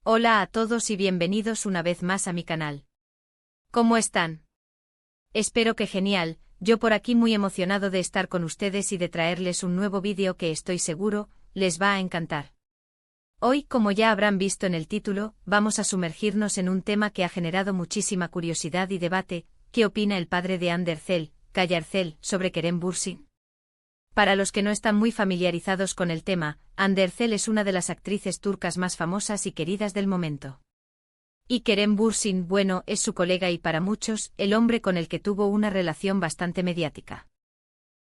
Hola a todos y bienvenidos una vez más a mi canal. ¿Cómo están? Espero que genial, yo por aquí muy emocionado de estar con ustedes y de traerles un nuevo vídeo que estoy seguro, les va a encantar. Hoy, como ya habrán visto en el título, vamos a sumergirnos en un tema que ha generado muchísima curiosidad y debate: ¿qué opina el padre de Hande Erçel, Kaya Erçel, sobre Kerem Bürsin? Para los que no están muy familiarizados con el tema, Hande Erçel es una de las actrices turcas más famosas y queridas del momento. Y Kerem Bürsin, bueno, es su colega y para muchos, el hombre con el que tuvo una relación bastante mediática.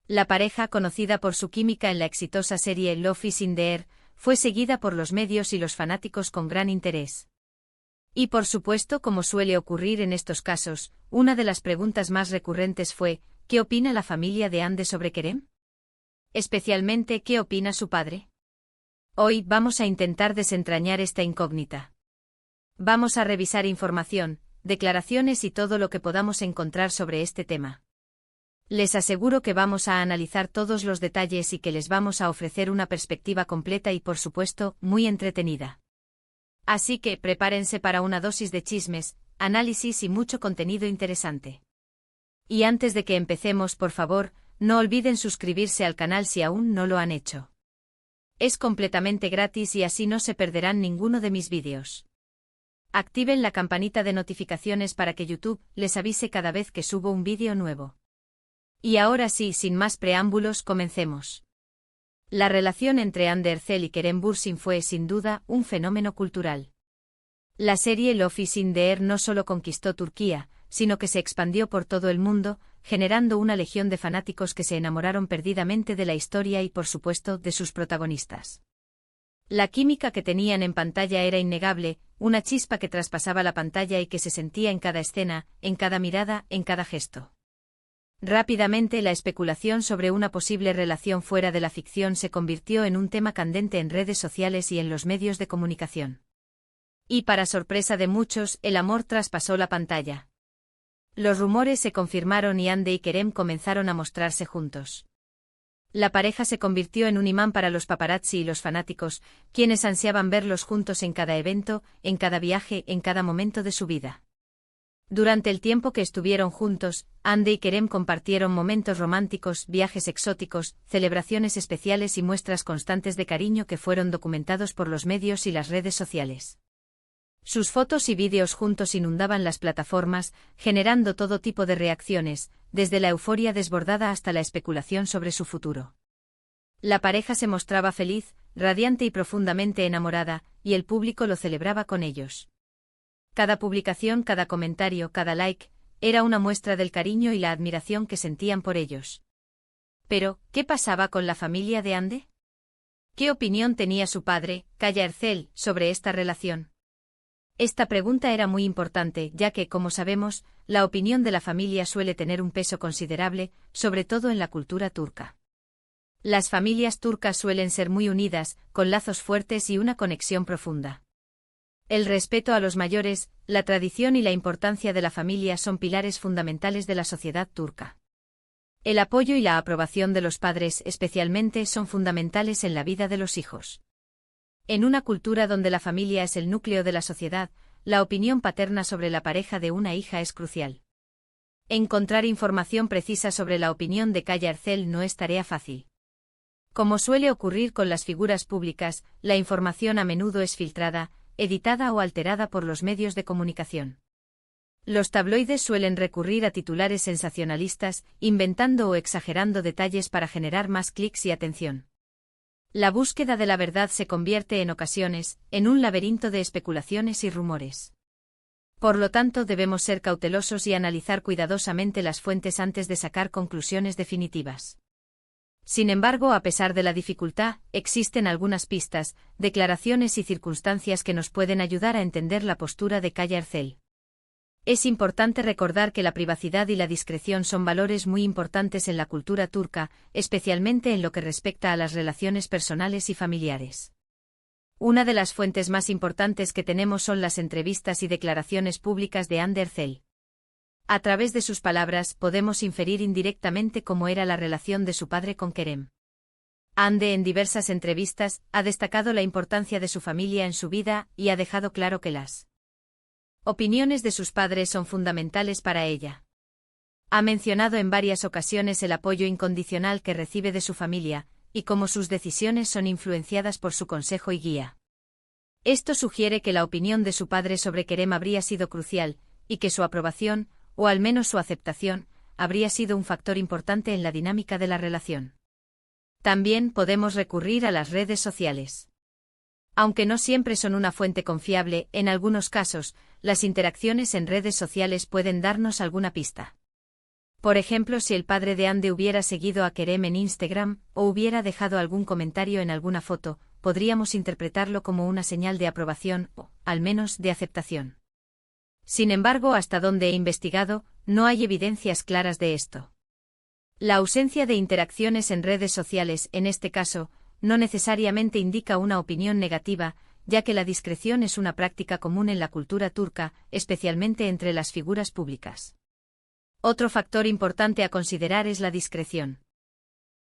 La pareja, conocida por su química en la exitosa serie Love is in the Air, fue seguida por los medios y los fanáticos con gran interés. Y por supuesto, como suele ocurrir en estos casos, una de las preguntas más recurrentes fue: ¿qué opina la familia de Hande sobre Kerem? Especialmente, ¿qué opina su padre? Hoy vamos a intentar desentrañar esta incógnita. Vamos a revisar información, declaraciones y todo lo que podamos encontrar sobre este tema. Les aseguro que vamos a analizar todos los detalles y que les vamos a ofrecer una perspectiva completa y, por supuesto, muy entretenida. Así que prepárense para una dosis de chismes, análisis y mucho contenido interesante. Y antes de que empecemos, por favor, no olviden suscribirse al canal si aún no lo han hecho. Es completamente gratis y así no se perderán ninguno de mis vídeos. Activen la campanita de notificaciones para que YouTube les avise cada vez que subo un vídeo nuevo. Y ahora sí, sin más preámbulos, comencemos. La relación entre Hande Erçel y Kerem Bürsin fue, sin duda, un fenómeno cultural. La serie Love is in the Air no solo conquistó Turquía, sino que se expandió por todo el mundo, generando una legión de fanáticos que se enamoraron perdidamente de la historia y, por supuesto, de sus protagonistas. La química que tenían en pantalla era innegable, una chispa que traspasaba la pantalla y que se sentía en cada escena, en cada mirada, en cada gesto. Rápidamente la especulación sobre una posible relación fuera de la ficción se convirtió en un tema candente en redes sociales y en los medios de comunicación. Y para sorpresa de muchos, el amor traspasó la pantalla. Los rumores se confirmaron y Hande y Kerem comenzaron a mostrarse juntos. La pareja se convirtió en un imán para los paparazzi y los fanáticos, quienes ansiaban verlos juntos en cada evento, en cada viaje, en cada momento de su vida. Durante el tiempo que estuvieron juntos, Hande y Kerem compartieron momentos románticos, viajes exóticos, celebraciones especiales y muestras constantes de cariño que fueron documentados por los medios y las redes sociales. Sus fotos y vídeos juntos inundaban las plataformas, generando todo tipo de reacciones, desde la euforia desbordada hasta la especulación sobre su futuro. La pareja se mostraba feliz, radiante y profundamente enamorada, y el público lo celebraba con ellos. Cada publicación, cada comentario, cada like, era una muestra del cariño y la admiración que sentían por ellos. Pero, ¿qué pasaba con la familia de Hande? ¿Qué opinión tenía su padre, Kaya Erçel, sobre esta relación? Esta pregunta era muy importante, ya que, como sabemos, la opinión de la familia suele tener un peso considerable, sobre todo en la cultura turca. Las familias turcas suelen ser muy unidas, con lazos fuertes y una conexión profunda. El respeto a los mayores, la tradición y la importancia de la familia son pilares fundamentales de la sociedad turca. El apoyo y la aprobación de los padres, especialmente, son fundamentales en la vida de los hijos. En una cultura donde la familia es el núcleo de la sociedad, la opinión paterna sobre la pareja de una hija es crucial. Encontrar información precisa sobre la opinión de Kaya Erçel no es tarea fácil. Como suele ocurrir con las figuras públicas, la información a menudo es filtrada, editada o alterada por los medios de comunicación. Los tabloides suelen recurrir a titulares sensacionalistas, inventando o exagerando detalles para generar más clics y atención. La búsqueda de la verdad se convierte en ocasiones en un laberinto de especulaciones y rumores. Por lo tanto, debemos ser cautelosos y analizar cuidadosamente las fuentes antes de sacar conclusiones definitivas. Sin embargo, a pesar de la dificultad, existen algunas pistas, declaraciones y circunstancias que nos pueden ayudar a entender la postura de Kaya Erçel. Es importante recordar que la privacidad y la discreción son valores muy importantes en la cultura turca, especialmente en lo que respecta a las relaciones personales y familiares. Una de las fuentes más importantes que tenemos son las entrevistas y declaraciones públicas de Hande Erçel. A través de sus palabras podemos inferir indirectamente cómo era la relación de su padre con Kerem. Hande en diversas entrevistas ha destacado la importancia de su familia en su vida y ha dejado claro que las opiniones de sus padres son fundamentales para ella. Ha mencionado en varias ocasiones el apoyo incondicional que recibe de su familia, y cómo sus decisiones son influenciadas por su consejo y guía. Esto sugiere que la opinión de su padre sobre Kerem habría sido crucial, y que su aprobación, o al menos su aceptación, habría sido un factor importante en la dinámica de la relación. También podemos recurrir a las redes sociales. Aunque no siempre son una fuente confiable, en algunos casos, las interacciones en redes sociales pueden darnos alguna pista. Por ejemplo, si el padre de Hande hubiera seguido a Kerem en Instagram, o hubiera dejado algún comentario en alguna foto, podríamos interpretarlo como una señal de aprobación, o, al menos, de aceptación. Sin embargo, hasta donde he investigado, no hay evidencias claras de esto. La ausencia de interacciones en redes sociales, en este caso, no necesariamente indica una opinión negativa, ya que la discreción es una práctica común en la cultura turca, especialmente entre las figuras públicas. Otro factor importante a considerar es la discreción.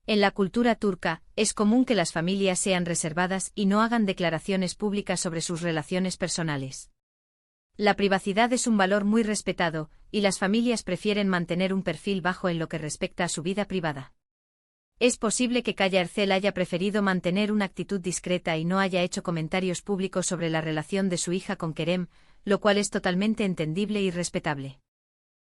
En la cultura turca, es común que las familias sean reservadas y no hagan declaraciones públicas sobre sus relaciones personales. La privacidad es un valor muy respetado, y las familias prefieren mantener un perfil bajo en lo que respecta a su vida privada. Es posible que Kaya Ercel haya preferido mantener una actitud discreta y no haya hecho comentarios públicos sobre la relación de su hija con Kerem, lo cual es totalmente entendible y respetable.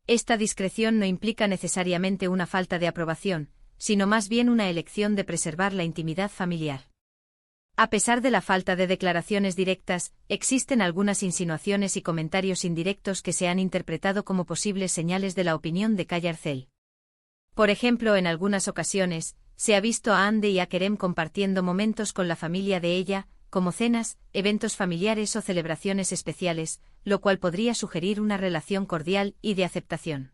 Esta discreción no implica necesariamente una falta de aprobación, sino más bien una elección de preservar la intimidad familiar. A pesar de la falta de declaraciones directas, existen algunas insinuaciones y comentarios indirectos que se han interpretado como posibles señales de la opinión de Kaya Ercel. Por ejemplo, en algunas ocasiones, se ha visto a Hande y a Kerem compartiendo momentos con la familia de ella, como cenas, eventos familiares o celebraciones especiales, lo cual podría sugerir una relación cordial y de aceptación.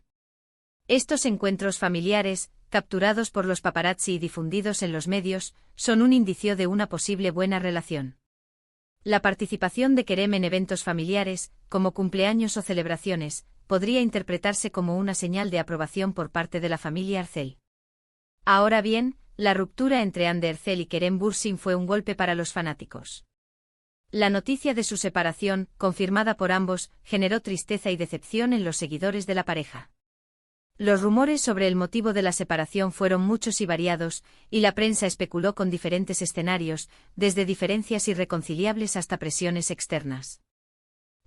Estos encuentros familiares, capturados por los paparazzi y difundidos en los medios, son un indicio de una posible buena relación. La participación de Kerem en eventos familiares, como cumpleaños o celebraciones, podría interpretarse como una señal de aprobación por parte de la familia Ercel. Ahora bien, la ruptura entre Hande Ercel y Kerem Bürsin fue un golpe para los fanáticos. La noticia de su separación, confirmada por ambos, generó tristeza y decepción en los seguidores de la pareja. Los rumores sobre el motivo de la separación fueron muchos y variados, y la prensa especuló con diferentes escenarios, desde diferencias irreconciliables hasta presiones externas.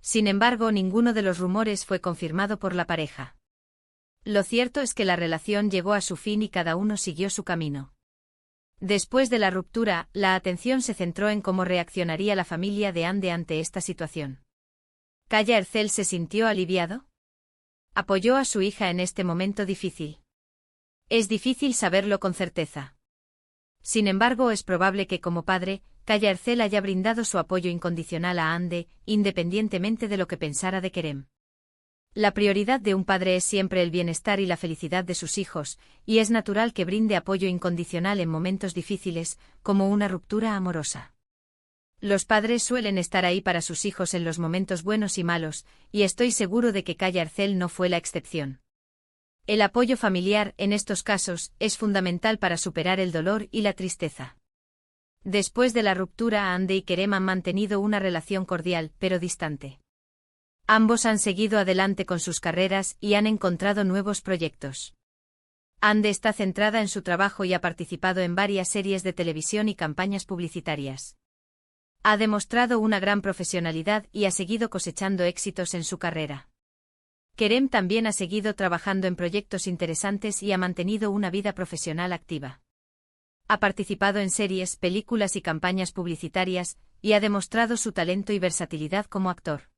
Sin embargo, ninguno de los rumores fue confirmado por la pareja. Lo cierto es que la relación llegó a su fin y cada uno siguió su camino. Después de la ruptura, la atención se centró en cómo reaccionaría la familia de Hande ante esta situación. ¿Kaya Ercel se sintió aliviado? ¿Apoyó a su hija en este momento difícil? Es difícil saberlo con certeza. Sin embargo, es probable que como padre, Kaya Ercel haya brindado su apoyo incondicional a Hande, independientemente de lo que pensara de Kerem. La prioridad de un padre es siempre el bienestar y la felicidad de sus hijos, y es natural que brinde apoyo incondicional en momentos difíciles, como una ruptura amorosa. Los padres suelen estar ahí para sus hijos en los momentos buenos y malos, y estoy seguro de que Kaya Ercel no fue la excepción. El apoyo familiar, en estos casos, es fundamental para superar el dolor y la tristeza. Después de la ruptura, Hande y Kerem han mantenido una relación cordial, pero distante. Ambos han seguido adelante con sus carreras y han encontrado nuevos proyectos. Hande está centrada en su trabajo y ha participado en varias series de televisión y campañas publicitarias. Ha demostrado una gran profesionalidad y ha seguido cosechando éxitos en su carrera. Kerem también ha seguido trabajando en proyectos interesantes y ha mantenido una vida profesional activa. Ha participado en series, películas y campañas publicitarias, y ha demostrado su talento y versatilidad como actor.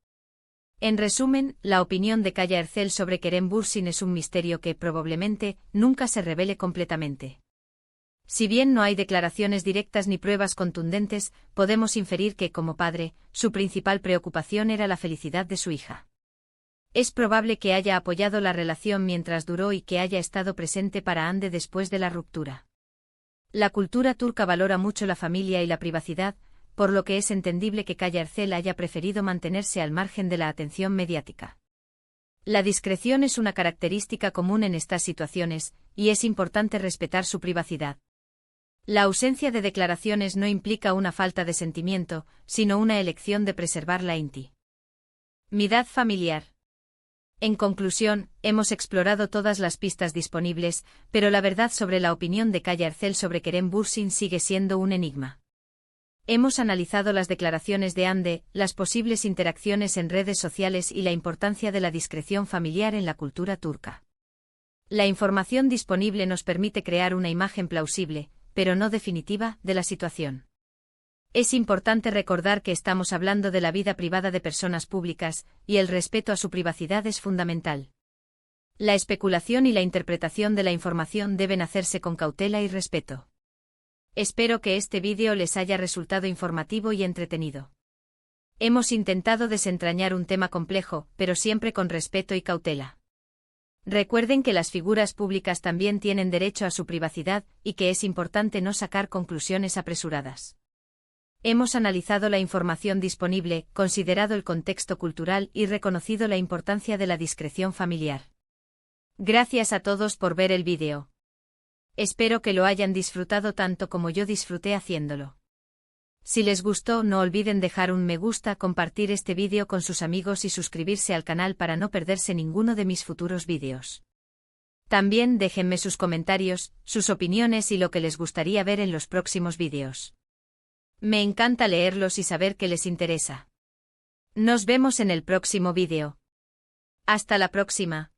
En resumen, la opinión de Kaya Ercel sobre Kerem Bürsin es un misterio que, probablemente, nunca se revele completamente. Si bien no hay declaraciones directas ni pruebas contundentes, podemos inferir que, como padre, su principal preocupación era la felicidad de su hija. Es probable que haya apoyado la relación mientras duró y que haya estado presente para Hande después de la ruptura. La cultura turca valora mucho la familia y la privacidad, por lo que es entendible que Kaya Ercel haya preferido mantenerse al margen de la atención mediática. La discreción es una característica común en estas situaciones, y es importante respetar su privacidad. La ausencia de declaraciones no implica una falta de sentimiento, sino una elección de preservar la intimidad familiar. En conclusión, hemos explorado todas las pistas disponibles, pero la verdad sobre la opinión de Kaya Arcel sobre Kerem Bürsin sigue siendo un enigma. Hemos analizado las declaraciones de Hande, las posibles interacciones en redes sociales y la importancia de la discreción familiar en la cultura turca. La información disponible nos permite crear una imagen plausible, pero no definitiva, de la situación. Es importante recordar que estamos hablando de la vida privada de personas públicas, y el respeto a su privacidad es fundamental. La especulación y la interpretación de la información deben hacerse con cautela y respeto. Espero que este vídeo les haya resultado informativo y entretenido. Hemos intentado desentrañar un tema complejo, pero siempre con respeto y cautela. Recuerden que las figuras públicas también tienen derecho a su privacidad, y que es importante no sacar conclusiones apresuradas. Hemos analizado la información disponible, considerado el contexto cultural y reconocido la importancia de la discreción familiar. Gracias a todos por ver el vídeo. Espero que lo hayan disfrutado tanto como yo disfruté haciéndolo. Si les gustó, no olviden dejar un me gusta, compartir este vídeo con sus amigos y suscribirse al canal para no perderse ninguno de mis futuros vídeos. También déjenme sus comentarios, sus opiniones y lo que les gustaría ver en los próximos vídeos. Me encanta leerlos y saber que les interesa. Nos vemos en el próximo vídeo. Hasta la próxima.